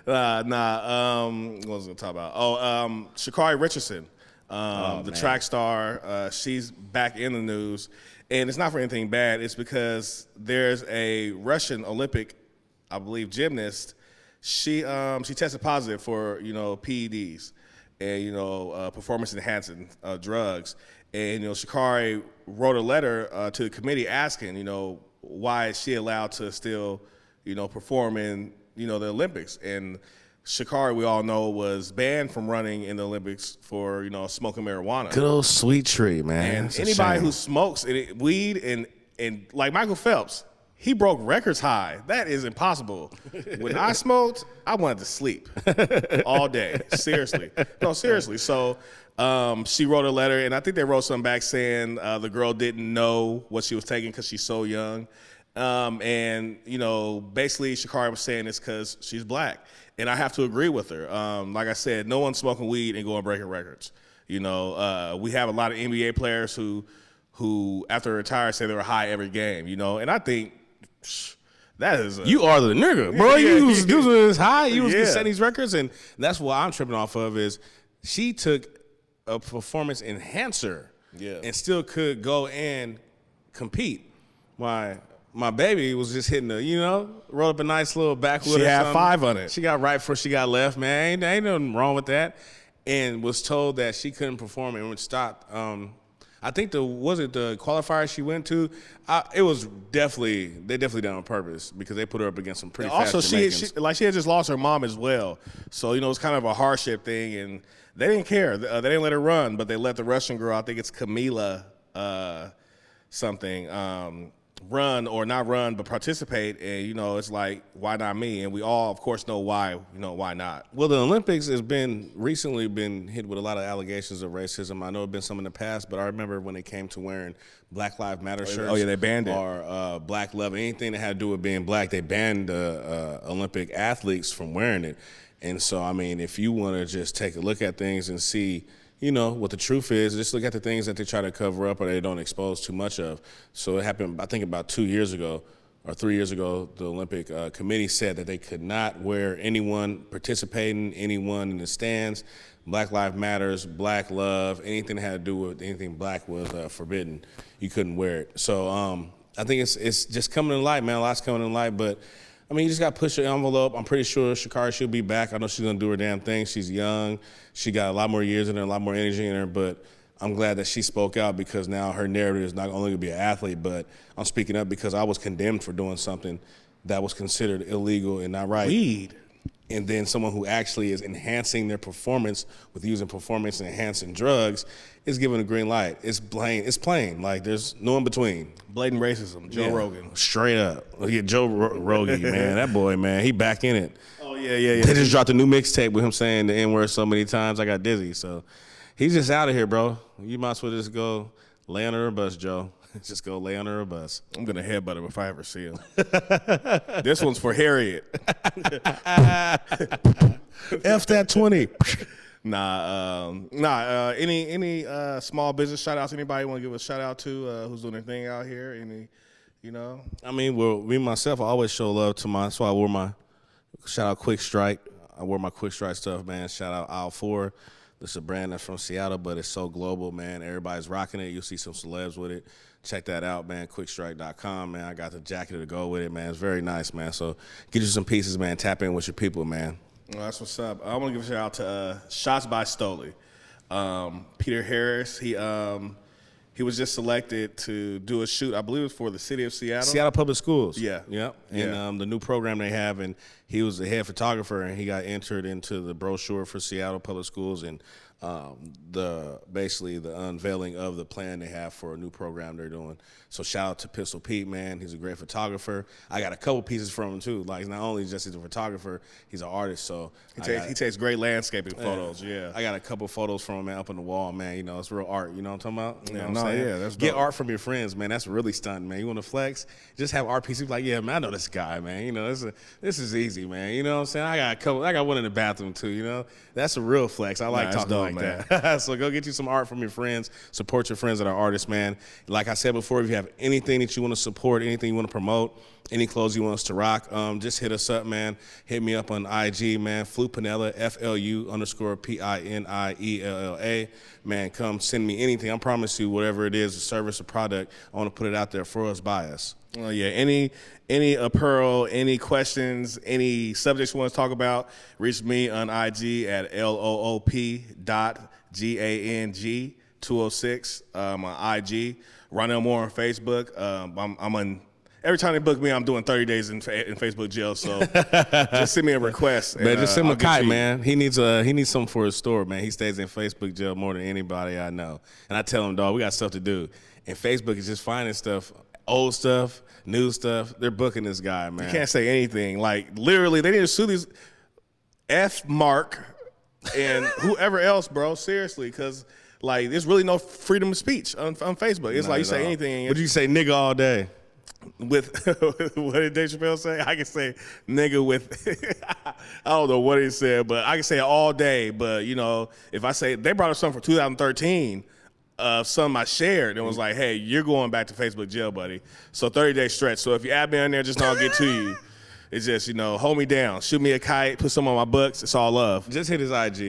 What was I gonna talk about? Sha'Carri Richardson, the track star. She's back in the news, and it's not for anything bad. It's because there's a Russian Olympic, I believe, gymnast. She tested positive for PEDs and performance enhancing drugs. And Sha'Carri wrote a letter to the committee asking why is she allowed to still perform in the Olympics. And Sha'Carri, we all know, was banned from running in the Olympics for smoking marijuana. Good old sweet tree, man. And anybody who smokes weed and like Michael Phelps, he broke records high. That is impossible. When I smoked, I wanted to sleep all day. Seriously. No, seriously. So she wrote a letter, and I think they wrote something back saying the girl didn't know what she was taking because she's so young. And basically Sha'Carri was saying it's because she's black. And I have to agree with her. Like I said, no one's smoking weed and going breaking records. We have a lot of NBA players who after they retire say they were high every game, and I think that is you are the nigga, bro. You was this high. You was setting these records, and that's what I'm tripping off of is she took a performance enhancer and still could go and compete. My baby was just hitting roll up a nice little backwood. She had 5 on it. She got right before she got left, man. Ain't nothing wrong with that. And was told that she couldn't perform and would stop. I think the qualifier she went to? It was definitely done on purpose because they put her up against some pretty fast Jamaicans. she had just lost her mom as well, so it's kind of a hardship thing, and they didn't care. They didn't let her run, but they let the Russian girl, I think it's Camila something, run or not run, but participate. And it's like, why not me? And we all, of course, know why. Why not? Well, the Olympics has recently been hit with a lot of allegations of racism. I know it's been some in the past, but I remember when it came to wearing Black Lives Matter shirts. Oh yeah, they banned it. Or Black Love, anything that had to do with being black, they banned Olympic athletes from wearing it. And so, I mean, if you want to just take a look at things and see what the truth is, just look at the things that they try to cover up or they don't expose too much of. So it happened, I think, about 2 years ago or 3 years ago. The Olympic committee said that they could not wear anyone participating, anyone in the stands. Black Lives Matters, Black Love, anything that had to do with anything black was forbidden. You couldn't wear it. So I think it's just coming to light, man. A lot's coming to light, but I mean, you just got to push the envelope. I'm pretty sure Sha'Carri, she'll be back. I know she's going to do her damn thing. She's young. She got a lot more years in her, a lot more energy in her, but I'm glad that she spoke out because now her narrative is not only going to be an athlete, but I'm speaking up because I was condemned for doing something that was considered illegal and not right. Weed. And then someone who actually is enhancing their performance with using performance-enhancing drugs is given a green light. It's plain. Like, there's no in between. Blatant racism. Joe Rogan. Straight up. Look at Joe Rogan, man. That boy, man, he back in it. Oh, yeah. They just dropped a new mixtape with him saying the N-word so many times I got dizzy. So he's just out of here, bro. You might as well just go lay under a bus, Joe. Just go lay under a bus. I'm going to headbutt him if I ever see him. This one's for Harriet. F that 20. Any small business shout outs? Anybody want to give a shout out to who's doing their thing out here? I mean, well, me myself, I always show love to that's why I wore my shout out Quick Strike. I wore my Quick Strike stuff, man. Shout out Aisle 4. This is a brand that's from Seattle, but it's so global, man. Everybody's rocking it. You'll see some celebs with it. Check that out, man. Quickstrike.com, man. I got the jacket to go with it, man. It's very nice, man. So get you some pieces, man. Tap in with your people, man. Well, that's what's up. I want to give a shout out to Shots by Stoli. Peter Harris, he was just selected to do a shoot, I believe it was for the city of Seattle. Seattle Public Schools. Yeah. Yep. And the new program they have, and he was the head photographer, and he got entered into the brochure for Seattle Public Schools, and basically the unveiling of the plan they have for a new program they're doing. So shout out to Pistol Pete, man. He's a great photographer. I got a couple pieces from him too. Like, not only just he's a photographer, he's an artist. So he takes great landscaping photos. Yeah. I got a couple photos from him, man, up on the wall, man. It's real art. You know what I'm talking about? You know what I'm saying? That's dope. Get art from your friends, man. That's really stunning, man. You want to flex? Just have art pieces. Like, yeah, man, I know this guy, man. This is easy. easy, man. You know what I'm saying? I got one in the bathroom too. You know, that's a real flex. I like talking dope, like that. So go get you some art from your friends. Support your friends that are artists, man. Like I said before, if you have anything that you want to support, anything you want to promote, any clothes you want us to rock, just hit us up, man. Hit me up on IG, man. Flupanella, FLU_PINIELLA. Man, come send me anything. I promise you, whatever it is, a service or product, I want to put it out there for us, by us. Oh yeah, any apparel, any questions, any subjects you want to talk about, reach me on IG at LOOP.GANG206 on IG. Ronell Moore on Facebook. I'm on. Every time they book me, I'm doing 30 days in Facebook jail. So just send me a request. Man, just send him a kite, man. He needs something for his store, man. He stays in Facebook jail more than anybody I know. And I tell him, dog, we got stuff to do. And Facebook is just finding stuff, old stuff, new stuff. They're booking this guy, man. You can't say anything. Like, literally, they need to sue these F Mark and whoever else, bro. Seriously, because, like, there's really no freedom of speech on Facebook. It's like you say anything. Would you say nigga all day? With what did Dave Chappelle say? I can say nigga with I don't know what he said, but I can say it all day. But you know, if I say they brought up something for 2013 of something I shared and was like, hey, you're going back to Facebook jail, buddy. So 30-day stretch. So if you add me on there, just know I'll get to you. It's just, you know, hold me down, shoot me a kite, put some on my books. It's all love. Just hit his IG.